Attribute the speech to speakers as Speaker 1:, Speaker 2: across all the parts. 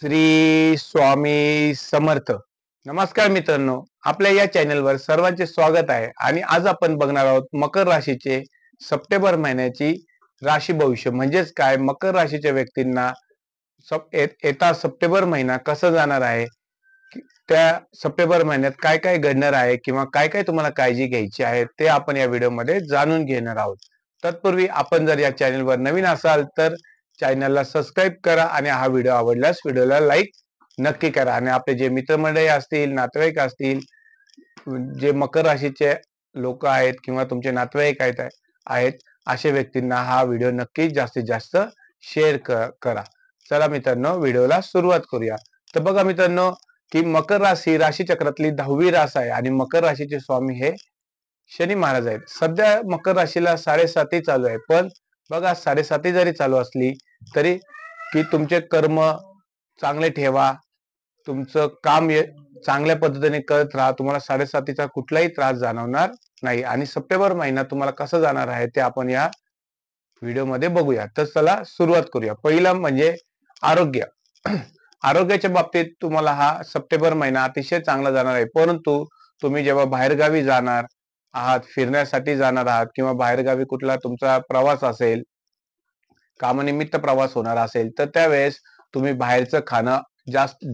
Speaker 1: श्री स्वामी समर्थ. नमस्कार मित्रांनो, आपल्या या चॅनलवर सर्वांचे स्वागत आहे. आणि आज आपण बघणार आहोत मकर राशीचे सप्टेंबर महिन्याची राशी भविष्य. म्हणजेच काय, मकर राशीच्या व्यक्तींना येता सप्टेंबर महिना कसा जाणार आहे, त्या सप्टेंबर महिन्यात काय काय घडणार आहे किंवा काय काय तुम्हाला काळजी घ्यायची आहे ते आपण या व्हिडिओमध्ये जाणून घेणार आहोत. तत्पूर्वी आपण जर या चॅनलवर नवीन असाल तर चॅनलला सबस्क्राईब करा आणि हा व्हिडिओ आवडल्यास व्हिडिओला लाईक नक्की करा. आणि आपले जे मित्रमंडळी असतील, नातेवाईक असतील, जे मकर राशीचे लोक आहेत किंवा तुमचे नातेवाईक आहेत अशा व्यक्तींना हा व्हिडिओ नक्की जास्तीत जास्त शेअर करा. चला मित्रांनो, व्हिडिओला सुरुवात करूया. तर बघा मित्रांनो, की मकर राशी राशीचक्रातली 10वी रास आहे आणि मकर राशीचे स्वामी हे शनी महाराज आहेत. सध्या मकर राशीला 7.5 चालू आहे, पण बघा 7.5 जरी चालू असली तरी की तुमचे कर्म चांगले ठेवा, तुमचं काम चांगल्या पद्धतीने करत राहा, तुम्हाला 7.5 कुठलाही त्रास जाणवणार नाही. आणि सप्टेंबर महिना तुम्हाला कसं जाणार आहे ते आपण या व्हिडिओमध्ये बघूया. तर चला सुरुवात करूया. पहिला म्हणजे आरोग्य. आरोग्याच्या बाबतीत तुम्हाला हा सप्टेंबर महिना अतिशय चांगला जाणार आहे. परंतु तुम्ही जेव्हा बाहेरगावी जाणार आहात, फिरण्यासाठी जाणार आहात किंवा बाहेरगावी कुठला तुमचा प्रवास असेल, कामानिमित्त प्रवास होणार असेल, तर त्यावेळेस तुम्ही बाहेरचं खाणं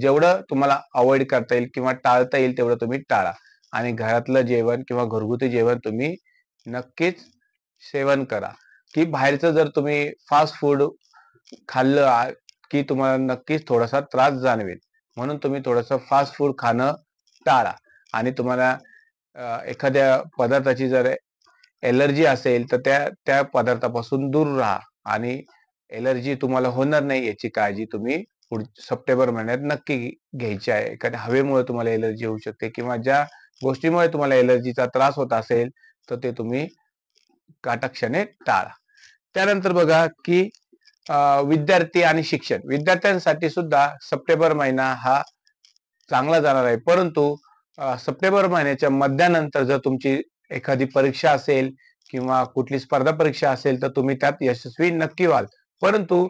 Speaker 1: जेवढं तुम्हाला अवॉइड करता येईल किंवा टाळता येईल तेवढं तुम्ही टाळा. आणि घरातलं जेवण किंवा घरगुती जेवण तुम्ही नक्कीच सेवन करा. की बाहेरचं जर तुम्ही फास्ट फूड खाल्लं की तुम्हाला नक्कीच थोडासा त्रास जाणवेल. म्हणून तुम्ही थोडंसं फास्ट फूड खाणं टाळा. आणि तुम्हाला एखाद्या पदार्थाची जर एलर्जी असेल तर त्या पदार्थापासून दूर राहा. आणि एलर्जी तुम्हाला होणार नाही याची काळजी तुम्ही सप्टेंबर महिन्यात नक्की घ्यायची आहे. एखाद्या हवेमुळे तुम्हाला एलर्जी होऊ शकते किंवा ज्या गोष्टीमुळे तुम्हाला एलर्जीचा त्रास होत असेल तर ते तुम्ही काटाक्षाने टाळा. त्यानंतर बघा की विद्यार्थी आणि शिक्षण. विद्यार्थ्यांसाठी सुद्धा सप्टेंबर महिना हा चांगला जाणार आहे. परंतु सप्टेंबर महिन्याच्या मध्यानंतर जर तुमची एखादी परीक्षा असेल किंवा कुठली स्पर्धा परीक्षा असेल तर तुम्ही त्यात यशस्वी नक्की व्हाल. परंतु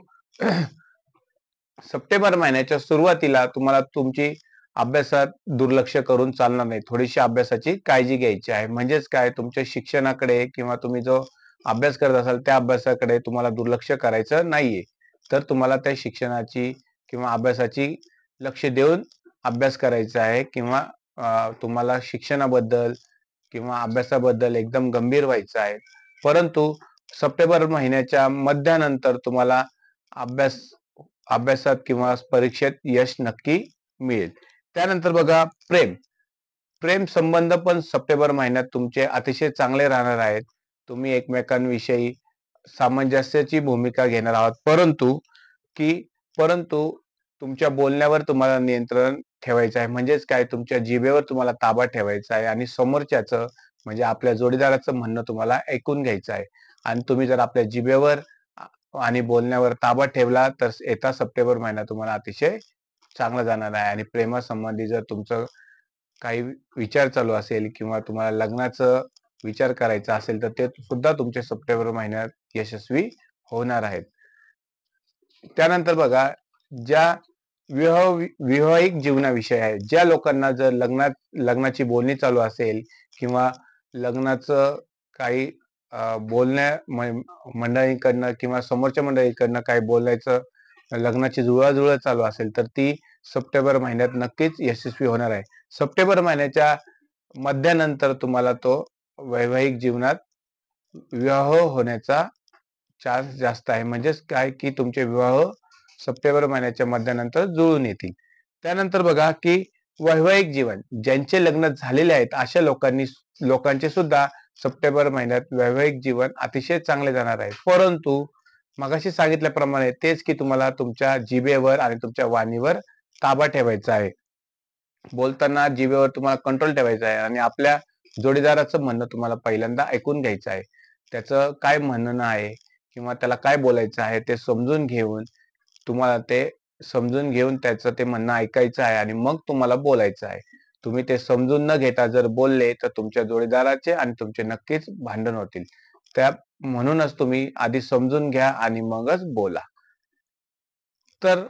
Speaker 1: सप्टेंबर महिन्याच्या सुरुवातीला तुम्हाला तुमची अभ्यासात दुर्लक्ष करून चालणार नाही. थोडीशी अभ्यासाची काळजी घ्यायची आहे. म्हणजेच काय, तुमच्या शिक्षणाकडे किंवा तुम्ही जो अभ्यास करत असाल त्या अभ्यासाकडे तुम्हाला दुर्लक्ष करायचं नाहीये. तर तुम्हाला त्या शिक्षणाची किंवा अभ्यासाची लक्ष देऊन अभ्यास करायचा आहे. किंवा तुम्हाला शिक्षणाबद्दल किंवा अभ्यासाबद्दल एकदम गंभीर व्हायचं आहे. परंतु सप्टेंबर महिन्याच्या मध्यानंतर तुम्हाला अभ्यासात किंवा परीक्षेत यश नक्की मिळेल. त्यानंतर बघा प्रेम. प्रेम संबंध पण सप्टेंबर महिन्यात तुमचे अतिशय चांगले राहणार आहेत. तुम्ही एकमेकांविषयी सामंजस्याची भूमिका घेणार आहात. परंतु तुमच्या बोलण्यावर तुम्हाला नियंत्रण ठेवायचं आहे. म्हणजेच काय, तुमच्या जिभेवर तुम्हाला ताबा ठेवायचा आहे आणि समोरच्याचं म्हणजे आपल्या जोडीदाराचं म्हणणं तुम्हाला ऐकून घ्यायचं आहे. आणि तुम्ही जर आपल्या जिभेवर आणि बोलण्यावर ताबा ठेवला तर येता सप्टेंबर महिना तुम्हाला अतिशय चांगला जाणार आहे. आणि प्रेमासंबंधी जर तुमचं काही विचार चालू असेल किंवा तुम्हाला लग्नाचं विचार करायचा असेल तर ते सुद्धा तुमच्या सप्टेंबर महिन्यात यशस्वी होणार आहेत. त्यानंतर बघा, ज्या वैवाहिक जीवनाविषयी आहे, ज्या लोकांना जर लग्नाची बोलणी चालू असेल किंवा लग्नाचं काही बोलण्या मंडळींकडनं किंवा समोरच्या मंडळीकडनं काही बोलायचं, लग्नाची जुळवाजुळव चालू असेल तर ती सप्टेंबर महिन्यात नक्कीच यशस्वी होणार आहे. सप्टेंबर महिन्याच्या मध्यानंतर तुम्हाला तो वैवाहिक जीवनात विवाह होण्याचा चान्स जास्त आहे. म्हणजेच काय की तुमचे विवाह सप्टेंबर महिन्याच्या मध्यानंतर जुळून येतील. त्यानंतर बघा की वैवाहिक जीवन, ज्यांचे लग्न झालेले आहेत अशा लोकांचे सुद्धा सप्टेंबर महिन्यात वैवाहिक जीवन अतिशय चांगले जाणार आहे. परंतु मगाशी सांगितल्याप्रमाणे तेच की तुम्हाला तुमच्या जिभेवर आणि तुमच्या वाणीवर ताबा ठेवायचा आहे. बोलताना जिभेवर तुम्हाला कंट्रोल ठेवायचा आहे आणि आपल्या जोडीदाराचं म्हणणं तुम्हाला पहिल्यांदा ऐकून घ्यायचं आहे. त्याचं काय म्हणणं आहे किंवा त्याला काय बोलायचं आहे ते समजून घेऊन त्याचं ते म्हणणं ऐकायचं आहे आणि मग तुम्हाला बोलायचं आहे. तुम्ही ते समजून न घेता जर बोलले तर तुमच्या जोडीदाराचे आणि तुमचे नक्कीच भांडण होतील. म्हणूनच तुम्ही आधी समजून घ्या आणि मगच बोला. तर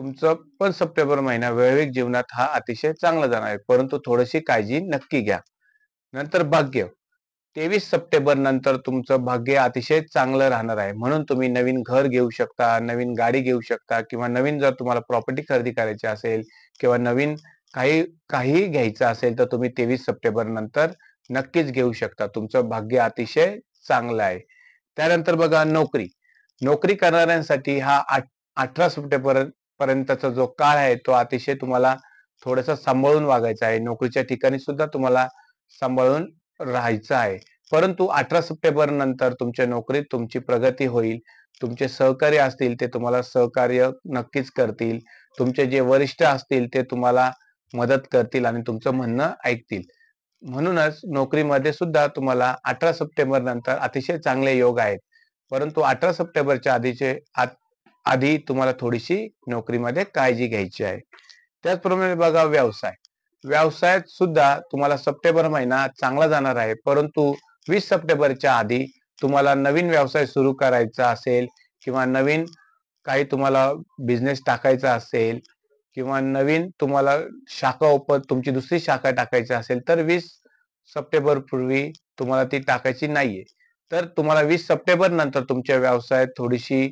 Speaker 1: तुमचं पण सप्टेंबर महिना वैवाहिक जीवनात हा अतिशय चांगला जाणार आहे, परंतु थोडीशी काळजी नक्की घ्या. नंतर भाग्य. 23 सप्टेंबर नंतर तुमचं भाग्य अतिशय चांगलं राहणार आहे, म्हणून तुम्ही नवीन घर घेऊ शकता, नवीन गाडी घेऊ शकता किंवा नवीन जर तुम्हाला प्रॉपर्टी खरेदी करायची असेल किंवा नवीन काही घ्यायचं असेल तर तुम्ही 23 सप्टेंबर नंतर नक्कीच घेऊ शकता. तुमचं भाग्य अतिशय चांगलं आहे. त्यानंतर बघा नोकरी. नोकरी करणाऱ्यांसाठी हा 18 सप्टेंबर पर्यंतचा जो काळ आहे तो अतिशय तुम्हाला थोडंसं सांभाळून वागायचा आहे. नोकरीच्या ठिकाणी सुद्धा तुम्हाला सांभाळून राहायचं आहे. परंतु 18 सप्टेंबर नंतर तुमच्या नोकरीत तुमची प्रगती होईल. तुमचे सहकारी असतील ते तुम्हाला सहकार्य नक्कीच करतील. तुमचे जे वरिष्ठ असतील ते तुम्हाला मदत करतील आणि तुमचं म्हणणं ऐकतील. म्हणूनच नोकरीमध्ये सुद्धा तुम्हाला 18 सप्टेंबर नंतर अतिशय चांगले योग आहेत. परंतु 18 सप्टेंबरच्या आधी तुम्हाला थोडीशी नोकरीमध्ये काळजी घ्यायची आहे. त्याचप्रमाणे बघा व्यवसाय. व्यवसायात सुद्धा तुम्हाला सप्टेंबर महिना चांगला जाणार आहे, परंतु 20 सप्टेंबरच्या आधी तुम्हाला नवीन व्यवसाय सुरू करायचा असेल किंवा नवीन काही तुम्हाला बिझनेस टाकायचा असेल किंवा नवीन तुम्हाला तुमची दुसरी शाखा टाकायची असेल तर 20 सप्टेंबर पूर्वी तुम्हाला ती टाकायची नाहीये. तर तुम्हाला 20 सप्टेंबर नंतर तुमच्या व्यवसायात थोडीशी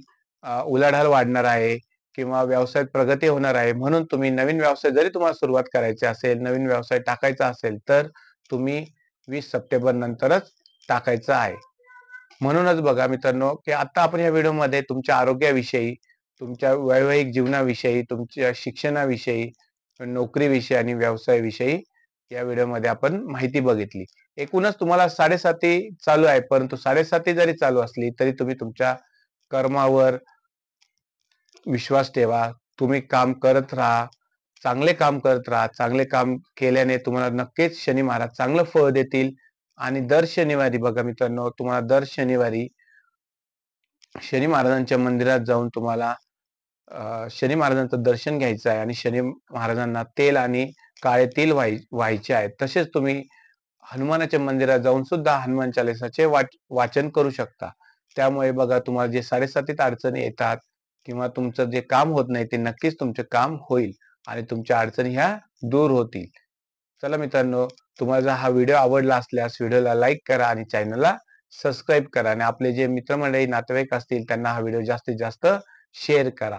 Speaker 1: उलाढाल वाढणार आहे किंवा व्यवसायात प्रगती होणार आहे. म्हणून तुम्ही नवीन व्यवसाय जरी तुम्हाला सुरुवात करायची असेल, नवीन व्यवसाय टाकायचा असेल तर तुम्ही 20 सप्टेंबर नंतरच टाकायचं आहे. म्हणूनच बघा मित्रांनो, की आता आपण या व्हिडिओमध्ये तुमच्या आरोग्याविषयी, तुमच्या वैवाहिक जीवनाविषयी, तुमच्या शिक्षणाविषयी, नोकरीविषयी आणि व्यवसायाविषयी या व्हिडिओमध्ये आपण माहिती बघितली. एकूणच तुम्हाला 7.5 चालू आहे, परंतु 7.5 जरी चालू असली तरी तुम्ही तुमच्या कर्मावर विश्वास ठेवा. तुम्ही काम करत राहा. चांगले काम करत राहा. चांगले काम केल्याने तुम्हाला नक्कीच शनी महाराज चांगलं फळ देतील आणि दर शनिवारी बघा मित्रांनो, तुम्हाला दर शनिवारी शनी महाराजांच्या मंदिरात जाऊन तुम्हाला शनी महाराजांचं दर्शन घ्यायचं आहे आणि शनी महाराजांना तेल आणि काळे तिल व्हायचे आहेत. तसेच तुम्ही हनुमानाच्या मंदिरात जाऊन सुद्धा हनुमान चालीसाचे वाचन करू शकता. त्यामुळे बघा तुम्हाला जे 7.5 अडचणी येतात किंवा तुमचं जे काम होत नाही ते नक्कीच तुमचे काम होईल आणि तुमच्या अडचणी ह्या दूर होतील. चला मित्रांनो, तुम्हाला जर हा व्हिडिओ आवडला असल्यास व्हिडिओला लाईक करा आणि चॅनलला सबस्क्राईब करा आणि आपले जे मित्रमंडळी नातेवाईक असतील त्यांना हा व्हिडिओ जास्तीत जास्त शेअर करा.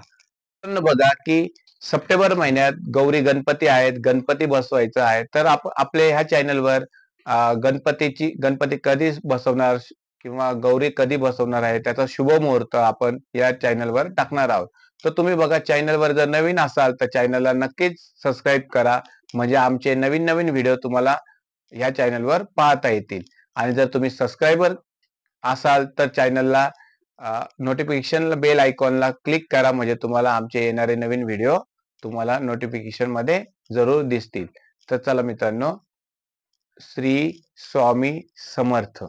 Speaker 1: बघा की सप्टेंबर महिन्यात गौरी गणपती आहेत, गणपती बसवायचा आहे, तर आपल्या ह्या चॅनलवर गणपती कधी बसवणार किंवा गौरी कधी बसवणार आहे त्याचा शुभ मुहूर्त आपण या चॅनलवर टाकणार आहोत. तर तुम्ही बघा चॅनलवर जर नवीन असाल तर चॅनलला नक्कीच सबस्क्राईब करा, म्हणजे आमचे नवीन नवीन व्हिडिओ तुम्हाला या चॅनलवर पाहता येतील. आणि जर तुम्ही सबस्क्रायबर असाल तर चॅनलला नोटिफिकेशन बेल आयकॉनला क्लिक करा, म्हणजे तुम्हाला आमचे येणारे नवीन व्हिडिओ तुम्हाला नोटिफिकेशन मध्ये जरूर दिसतील. तर चला मित्रांनो, श्री स्वामी समर्थ.